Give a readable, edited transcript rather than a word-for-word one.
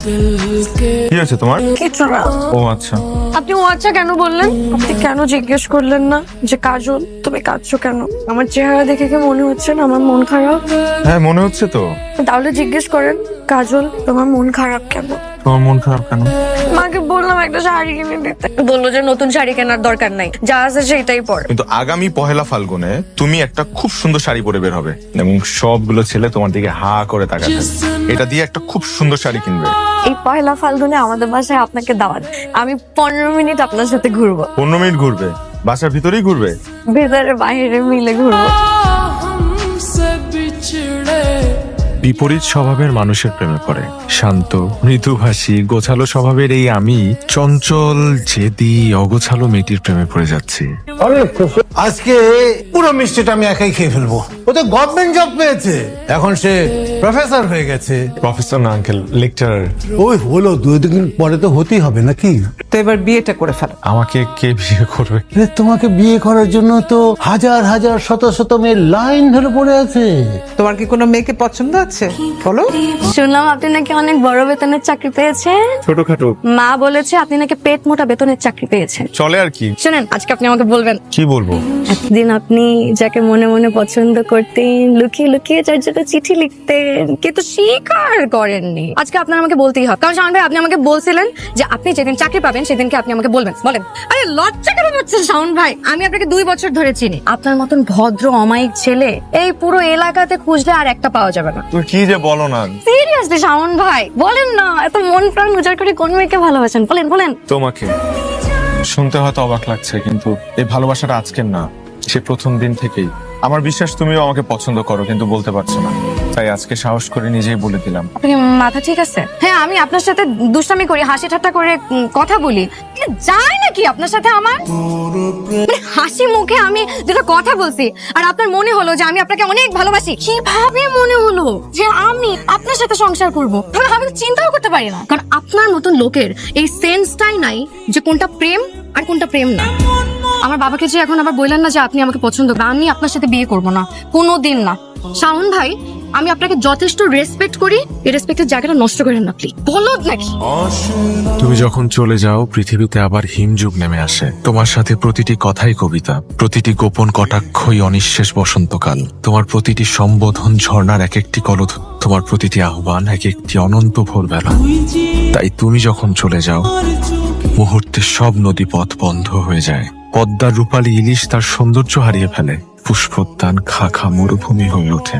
কি হয়েছে তোমার? কিছু না। ও আচ্ছা, আপনি ও আচ্ছা কেন বললেন? আপনি কেন জিজ্ঞেস করলেন না যে কাজল তুমি কাঁদছো কেন? আমার চেহারা দেখে কি মনে হচ্ছে না আমার মন খারাপ? হ্যাঁ মনে হচ্ছে তো। তাহলে জিজ্ঞেস করেন কাজল তোমার মন খারাপ কেন? তোমার মন খারাপ কেন? মাকে বললাম একটা শাড়ি কিনে দিতে, বললো যে নতুন শাড়ি কেনার দরকার নাই, যা আছে সেটাই পর। কিন্তু আগামী পহেলা ফাল্গুনে তুমি একটা খুব সুন্দর শাড়ি পরে বের হবে এবং সবগুলো ছেলে তোমার দিকে হা করে তাকাবে। এটা দিয়ে একটা খুব সুন্দর শাড়ি কিনবে। এই পয়লা ফাল্গুনে আমাদের বাসায় আপনাকে দাওয়াত। আমি 15 মিনিট আপনার সাথে ঘুরবো। 15 মিনিট ঘুরবে? বাসার ভিতরেই ঘুরবে? ভেতরে বাইরে মিলে ঘুরবো। বিপরীত স্বভাবের মানুষের প্রেমে পড়ে। শান্ত, মৃদুভাষী, গোছালো স্বভাবের এই আমি চঞ্চল, জেদি, অগোছালো মেয়েটির প্রেমে পড়ে যাচ্ছি। আজকে পুরো মিষ্টিটা আমি একাই খেয়ে ফেলবো। ও তো গভর্নমেন্ট জব পেয়েছে, এখন সে প্রফেসর হয়ে গেছে। প্রফেসর না আঙ্কেল, লেকচারার। ওই হলো 2 দিন পরে তো হতেই হবে নাকি? তো এবার বিয়েটা করে ফেলো। আমাকে কে বিয়ে করবে? আরে তোমাকে বিয়ে করার জন্য তো হাজার হাজার শত শত মেয়ের লাইন ধরে পড়ে আছে। তোমার কি কোনো মেয়েকে পছন্দ আছে বলো? শুনলাম আপনি নাকি অনেক বড় বেতনের চাকরি পেয়েছেন। ছোটখাটো মা বলেছে আপনি নাকি পেট মোটা বেতনের চাকরি পেয়েছেন। চলে আর কি। শুনেন আজকে আপনি আমাকে বলবেন কি বলবো? এতদিন আপনি যাকে মনে মনে পছন্দ করতেন, লুকিয়ে লুকিয়ে যার জন্য চিঠি লিখতেন, কিন্তু স্বীকার করেননি, আজকে আপনার আমাকে বলতেই হবে। কারণ শাওন ভাই আপনি আমাকে বলছিলেন যে আপনি যেদিন চাকরি পাবেন সেদিনকে আপনি আমাকে বলবেন। বলেন। আরে লজ্জা কেন পাচ্ছেন শাওন ভাই? আমি আপনাকে 2 বছর ধরে চিনি। আপনার মতন ভদ্র অমায়িক ছেলে এই পুরো এলাকাতে খুঁজলে আর একটা পাওয়া যাবে না। তুমি কি যে বলো না। সিরিয়াসলি শাওন ভাই বলেন না, এত মন প্রাণ উজাড় করে কোন মেয়েকে ভালোবাসেন? বলেন বলেন। তোমাকে শুনতে হয়তো অবাক লাগছে, কিন্তু এই ভালোবাসাটা আজকের না, সে প্রথম দিন থেকেই। আমার বিশ্বাস তুমিও আমাকে পছন্দ করো, কিন্তু বলতে পারছো না, তাই আজকে সাহস করে নিজেই বলে দিলাম। আপনার মাথা ঠিক আছে? হ্যাঁ আমি আপনার সাথে দুষ্টামি করি, হাসি ঠাট্টা করে কথা বলি, যায় নাকি আপনার সাথে আমার? মানে হাসি মুখে আমি যেটা কথা বলছি আর আপনার মনে হলো যে আমি আপনাকে অনেক ভালোবাসি। কিভাবে মনে হলো যে আমি আপনার সাথে সংসার করব? আমি চিন্তাও করতে পারি না, কারণ আপনার মতন লোকের এই সেন্সটাই নাই যে কোনটা প্রেম আর কোনটা প্রেম না। আমার বাবাকে যে এখন আবার বললেন না যে আপনি আমাকে পছন্দ করেন, আমি আপনার সাথে বিয়ে করব না, কোনোদিন না। শাওন ভাই আমি আপনাকে যথেষ্ট রেসপেক্ট করি, এই রেসপেক্টের জায়গাটা নষ্ট করেন না প্লিজ। বলদ নাকি? তুমি যখন চলে যাও পৃথিবীতে আবার হিমযুগ নেমে আসে। তোমার সাথে প্রতিটি কথাই কবিতা, প্রতিটি গোপন কটাক্ষই অনিঃশেষ বসন্তকাল। তোমার প্রতিটি সম্বোধন ঝর্ণার এক একটি কলধ, তোমার প্রতিটি আহ্বান এক একটি অনন্ত ভোরবেলা। তাই তুমি যখন চলে যাও মুহূর্তে সব নদীপথ বন্ধ হয়ে যায়। পদ্মার রূপালী ইলিশ তার সৌন্দর্য হারিয়ে ফেলে, পুষ্পোদ্যান খা খা মরুভূমি হয়ে ওঠে।